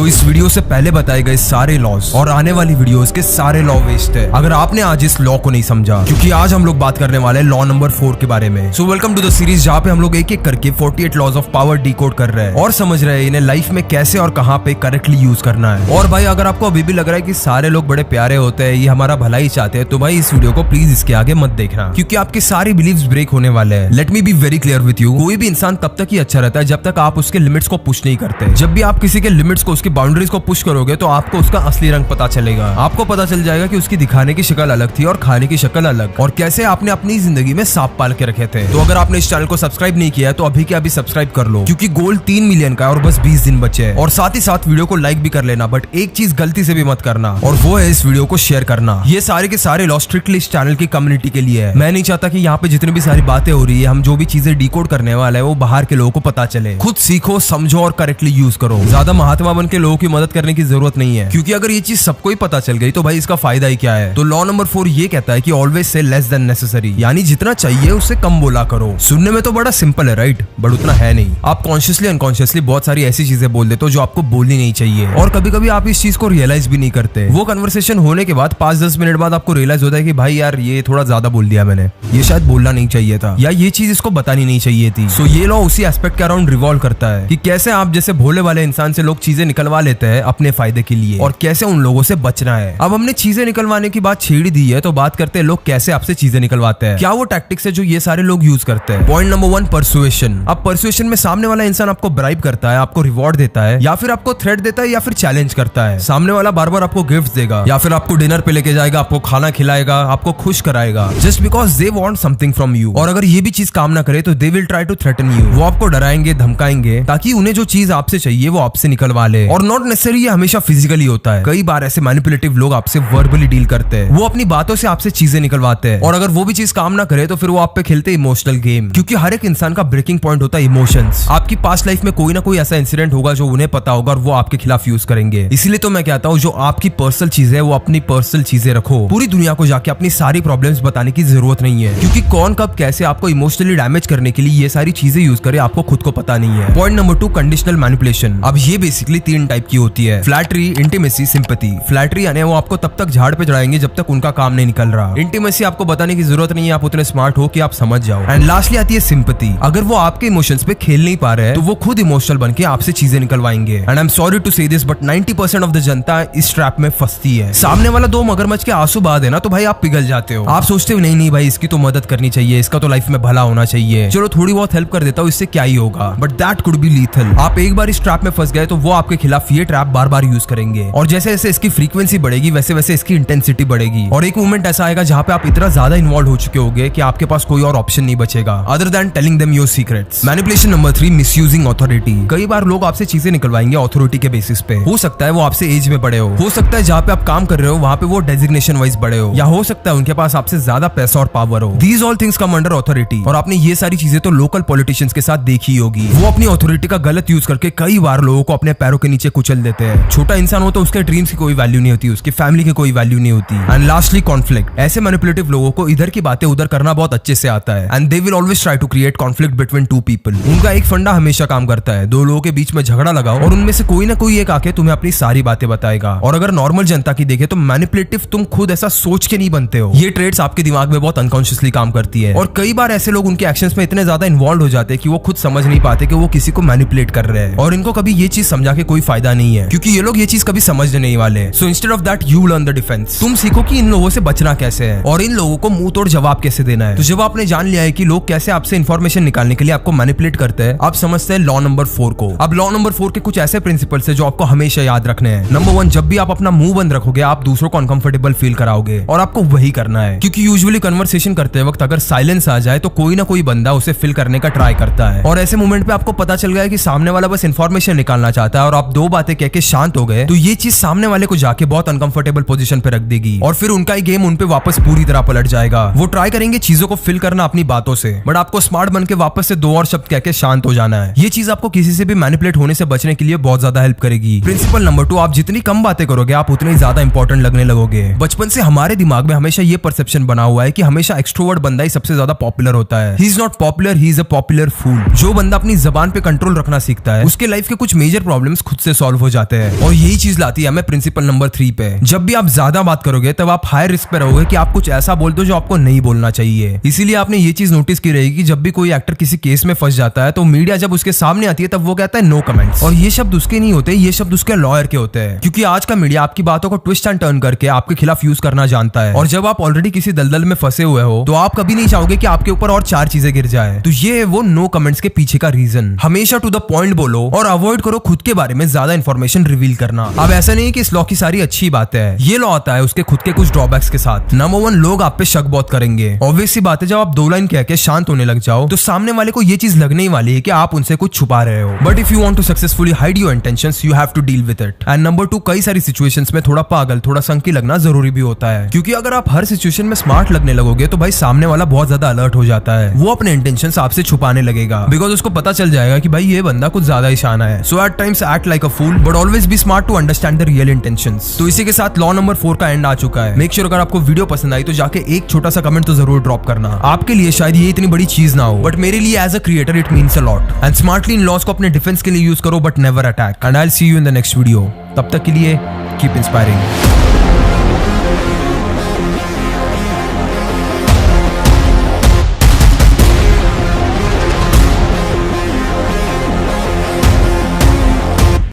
तो इस वीडियो से पहले बताए गए सारे लॉज और आने वाली वीडियोस के सारे लॉ वेस्ट है अगर आपने आज इस लॉ को नहीं समझा, क्योंकि आज हम लोग बात करने वाले हैं लॉ नंबर 4 के बारे में। So welcome to the series जहाँ पे हम लोग एक एक करके 48 लॉज ऑफ पावर डिकोड कर रहे हैं और समझ रहे हैं इन्हें लाइफ में कैसे और कहाँ पे करेक्टली यूज करना है। और भाई अगर आपको अभी भी लग रहा है कि सारे लोग बड़े प्यारे होते हैं, ये हमारा भला ही चाहते हैं, तो भाई इस वीडियो को प्लीज इसके आगे मत देखना, क्योंकि आपके सारे बिलीव्स ब्रेक होने वाले हैं। Let me be very clear with you, कोई भी इंसान तब तक ही अच्छा रहता है जब तक आप उसके लिमिट्स को पुश नहीं करते। जब भी आप किसी के लिमिट्स को, उसकी बाउंड्रीज को पुश करोगे तो आपको उसका असली रंग पता चलेगा। आपको पता चल जाएगा कि उसकी दिखाने की शक्ल अलग थी और खाने की शक्ल अलग, और कैसे आपने अपनी जिंदगी में सांप पाल के रखे थे। तो अगर आपने इस चैनल को सब्सक्राइब नहीं किया है तो अभी के अभी सब्सक्राइब कर लो, क्योंकि गोल 3 मिलियन का है और बस 20 दिन बचे हैं। और साथ ही साथ वीडियो को लाइक भी कर लेना, बट एक चीज गलती से भी मत करना, और वो है इस वीडियो को शेयर करना। ये सारे के सारे लॉ स्ट्रिक्टली इस चैनल की कम्युनिटी के लिए है। मैं नहीं चाहता कि यहाँ पे जितनी भी सारी बातें हो रही है, हम जो भी चीजें डिकोड करने वाला है, वो बाहर के लोगों को पता चले। खुद सीखो, समझो और करेक्टली यूज करो। ज्यादा महात्मा बन के लोगों की मदद करने की जरूरत नहीं है, क्योंकि अगर ये चीज सबको ही पता चल गई तो भाई इसका फायदा ही क्या है। तो लॉ नंबर 4 ये कहता है कि always say less than necessary, यानी जितना चाहिए उससे कम बोला करो। सुनने में तो बड़ा सिंपल है राइट, बट उतना है नहीं। आप कॉन्शियसली अनकॉन्शियसली बहुत सारी ऐसी चीजें बोल देते हो जो आपको बोलनी नहीं चाहिए, और कभी कभी आप इस चीज को रियलाइज भी नहीं करते। वो कन्वर्सेशन होने के बाद 5-10 मिनट बाद आपको रियलाइज होता है कि भाई यार ये थोड़ा ज्यादा बोल दिया मैंने, ये शायद बोलना नहीं चाहिए था, या ये चीज इसको बतानी नहीं चाहिए थी। सो ये लॉ उसी एस्पेक्ट के अराउंड रिवॉल्व करता है कि कैसे आप जैसे भोले वाले इंसान से लोग चीजें निकलवा लेते हैं अपने फायदे के लिए, और कैसे उन लोगों से बचना है। अब हमने चीजें निकलवाने की बात छेड़ दी है, तो बात करते हैं लोग कैसे आपसे चीजें निकलवाते हैं। क्या वो टैक्टिक्स है जो ये सारे लोग यूज करते हैं। Point number 1, persuasion. अब परसुएशन में सामने वाला इंसान आपको ब्राइब करता है, आपको रिवॉर्ड देता है, या फिर आपको थ्रेट देता है, या फिर चैलेंज करता है। सामने वाला बार बार आपको गिफ्ट देगा, या फिर आपको डिनर पे लेके जाएगा, आपको खाना खिलाएगा, आपको खुश कराएगा, just because they want something from you. और अगर ये भी चीज काम ना करे तो they will try to threaten you. वो आपको डराएंगे, धमकाएंगे, ताकि उन्हें जो चीज आपसे चाहिए वो आपसे निकलवा ले। और नॉट नेसेसरी ये हमेशा फिजिकली होता है। कई बार ऐसे मैनिपुलेटिव लोग आपसे वर्बली डील करते हैं, वो अपनी बातों से आपसे चीजें निकलवाते हैं, और अगर वो भी चीज काम ना करे तो फिर वो आप पे खेलते इमोशनल गेम, क्योंकि हर एक इंसान का ब्रेकिंग पॉइंट होता है इमोशंस। आपकी पास्ट लाइफ में कोई ना कोई ऐसा इंसिडेंट होगा जो उन्हें पता होगा और वो आपके खिलाफ यूज करेंगे। इसीलिए तो मैं कहता हूँ जो आपकी पर्सनल चीज है वो अपनी पर्सनल चीजें रखो। पूरी दुनिया को जाके अपनी सारी प्रॉब्लम्स बताने की जरूरत नहीं है, क्योंकि कौन कब कैसे आपको इमोशनली डैमेज करने के लिए ये सारी चीजें यूज करे आपको खुद को पता नहीं है। Point number 2, conditional manipulation. अब ये बेसिकली 3 टाइप की होती है, फ्लैटरी, इंटीमेसी, सिंपैथी। फ्लैटरी यानी वो आपको तब तक झाड़ पे चढ़ाएंगे जब तक उनका काम नहीं निकल रहा। इंटीमेसी आपको बताने की जरूरत नहीं है, आप उतने स्मार्ट हो कि आप समझ जाओ। एंड लास्टली आती है सिंपैथी। अगर वो आपके इमोशंस पे खेल नहीं पा रहे हैं तो वो खुद इमोशनल बनके आपसे चीजें निकलवाएंगे। And I am sorry to say this but 90% of the जनता इस ट्रैप में फंसती है। सामने वाला 2 मगरमच्छ के आंसू बहा देना तो भाई आप पिघल जाते हो। आप सोचते हो नहीं भाई इसकी तो मदद करनी चाहिए, इसका तो लाइफ में भला होना चाहिए, चलो थोड़ी बहुत हेल्प कर देता हूँ, इससे क्या ही होगा। But that could be lethal. आप एक बार इस ट्रैप में फंस गए तो वो आपके खिलाफ ये ट्रैप बार बार यूज करेंगे, और जैसे जैसे इसकी फ्रीक्वेंसी बढ़ेगी वैसे वैसे इसकी इंटेंसिटी बढ़ेगी, और एक मोमेंट ऐसा आएगा जहाँ पे आप इतना ज्यादा इन्वॉल्व हो चुके होंगे कि आपके पास कोई और ऑप्शन नहीं बचेगा other than telling them your secrets. Manipulation number 3, misusing authority. कई बार लोग आपसे चीजें निकलवाएंगे अथॉरिटी के बेसिस पे। हो सकता है वो आपसे एज में बड़े हो सकता है जहाँ पे आप काम कर रहे हो वहाँ पे वो डेजिग्नेशन वाइज बड़े हो, या हो सकता है उनके पास आपसे ज्यादा पैसा और पावर हो। These all things come under authority. और आपने ये सारी चीजें तो लोकल पॉलिटिशियंस के साथ देखी होगी। वो अपनी अथॉरिटी का गलत यूज करके कई बार लोगों को अपने पैरों के नीचे कुचल देते हैं। छोटा इंसान हो तो उसके ड्रीम्स की कोई वैल्यू नहीं होती, उसकी फैमिली की कोई वैल्यू नहीं होती। And lastly conflict. ऐसे मैनिपुलेटिव लोगों को इधर की बातें उधर करना बहुत अच्छे से आता है, and they will always try to create conflict between 2 people. उनका एक फंडा हमेशा काम करता है, 2 लोगों के बीच में झगड़ा लगाओ और उनमें से कोई ना कोई एक आके तुम्हें अपनी सारी बातें बताएगा। और अगर नॉर्मल जनता की देखे तो मैनिपुलेटिव तुम खुद ऐसा सोच के नहीं बनते हो, ये ट्रेड्स आपके दिमाग में बहुत अनकॉन्शियसली काम करती है। और कई बार ऐसे लोग उनके एक्शंस में इतने ज्यादा इन्वॉल्व हो जाते हैं कि वो खुद समझ नहीं पाते कि वो किसी को मैनिपुलेट कर रहे हैं, और इनको कभी ये चीज समझा के कोई फायदा नहीं है, क्योंकि ये लोग ये चीज कभी समझने नहीं वाले। So instead of that you learn the defence. तुम सीखो कि इन लोगों से बचना कैसे है और इन लोगों को मुंह तोड़ जवाब कैसे देना है। तो जब आपने जान लिया है कि लोग कैसे आपसे इंफॉर्मेशन निकालने के लिए आपको मैनिपुलेट करते हैं, आप समझते हैं लॉ नंबर 4 को। अब लॉ नंबर 4 के कुछ ऐसे प्रिंसिपल्स है जो आपको हमेशा याद रखने हैं। नंबर 1, जब भी आप अपना मुंह बंद रखोगे आप दूसरों को अनकंफर्टेबल फील कराओगे, और आपको वही करना है, क्योंकि यूजुअली कन्वर्सेशन करते वक्त अगर साइलेंस आ जाए तो कोई ना कोई बंदा उसे फिल करने का ट्राई करता है, और ऐसे मोमेंट पे आपको पता चल गया कि सामने वाला बस इंफॉर्मेशन निकालना चाहता है और आप 2 बातें कह के शांत हो गए, तो ये चीज सामने वाले को जाके बहुत अनकंफर्टेबल पोजीशन पे रख देगी, और फिर उनका ही गेम उन पे वापस पूरी तरह पलट जाएगा। वो ट्राई करेंगे चीजों को फिल करना अपनी बातों से, बट आपको स्मार्ट बन के वापस से 2 और शब्द कह के शांत हो जाना है। ये चीज आपको किसी से भी मैनिपुलेट होने से बचने के लिए बहुत ज्यादा हेल्प करेगी। प्रिंसिपल नंबर 2, आप जितनी कम बातें करोगे आप उतनी ज्यादा इंपॉर्टेंट लगने लगोगे। बचपन से हमारे दिमाग में हमेशा ये परसेप्शन बना हुआ है कि हमेशा एक्सट्रोवर्ट बंदा ही सबसे ज्यादा पॉपुलर होता है। He is not popular, he is a popular fool. जो बंदा अपनी जबान पे कंट्रोल रखना सीखता है उसके लाइफ के कुछ मेजर प्रॉब्लम्स खुद से सॉल्व हो जाते हैं। और यही चीज लाती है हमें प्रिंसिपल नंबर 3 पे। जब भी आप ज्यादा बात करोगे तब आप हाई रिस्क पे रहोगे कि आप कुछ ऐसा बोल दो जो आपको नहीं बोलना चाहिए। इसीलिए आपने ये चीज नोटिस की रहेगी कि जब भी कोई एक्टर किसी केस में फंस जाता है तो मीडिया जब उसके सामने आती है तब वो कहता है नो कमेंट्स। और ये शब्द उसके नहीं होते, ये शब्द उसके लॉयर के होते हैं, क्योंकि आज का मीडिया आपकी बातों को ट्विस्ट एंड टर्न करके आपके खिलाफ यूज करना जानता है। और जब आप ऑलरेडी किसी दलदल में फंसे हुए हो तो आप कभी नहीं चाहोगे कि आपके ऊपर और 4 चीजें गिर जाए। तो ये है वो नो कमेंट्स के पीछे का रीजन। हमेशा टू द पॉइंट बोलो और अवॉइड करो खुद के बारे में ज्यादा इंफॉर्मेशन रिवील करना। अब ऐसा नहीं कि इस लॉ की सारी अच्छी बातें हैं, ये लॉ आता है उसके खुद के कुछ ड्रॉबैक्स के साथ। नंबर 1, लोग आप पे शक बहुत करेंगे। ऑब्वियस सी बात है, जब आप 2 लाइन कह के शांत होने लग जाओ तो सामने वाले को ये चीज लगने ही वाली है कि आप उनसे कुछ छुपा रहे हो। But if you want to successfully hide your intentions, you have to deal with it. And number 2, कई सारी सिचुएशंस में थोड़ा पागल, थोड़ा संकी लगना जरूरी भी होता है, क्योंकि अगर आप हर सिचुएशन में स्मार्ट लगने लगोगे तो भाई सामने वाला बहुत ज्यादा अलर्ट हो जाता है। वो अपने इंटेंशंस आपसे छुपाने लगेगा, बिकॉज उसको पता चल जाएगा कि भाई ये बंदा कुछ ज्यादा ही शाना है। So at times act like a fool but always be smart to understand the real intentions. तो इसी के साथ लॉ नंबर 4 का एंड आ चुका है। मेक श्योर अगर आपको वीडियो पसंद आई तो जाके एक छोटा सा कमेंट तो जरूर ड्रॉप करना। आपके लिए शायद ये इतनी बड़ी चीज ना हो, बट मेरे लिए as a creator it means a lot. And smartly in laws को अपने डिफेंस के लिए यूज करो, but never attack. And I will see you in the next video. तब तक के लिए कीप इंस्पायरिंग।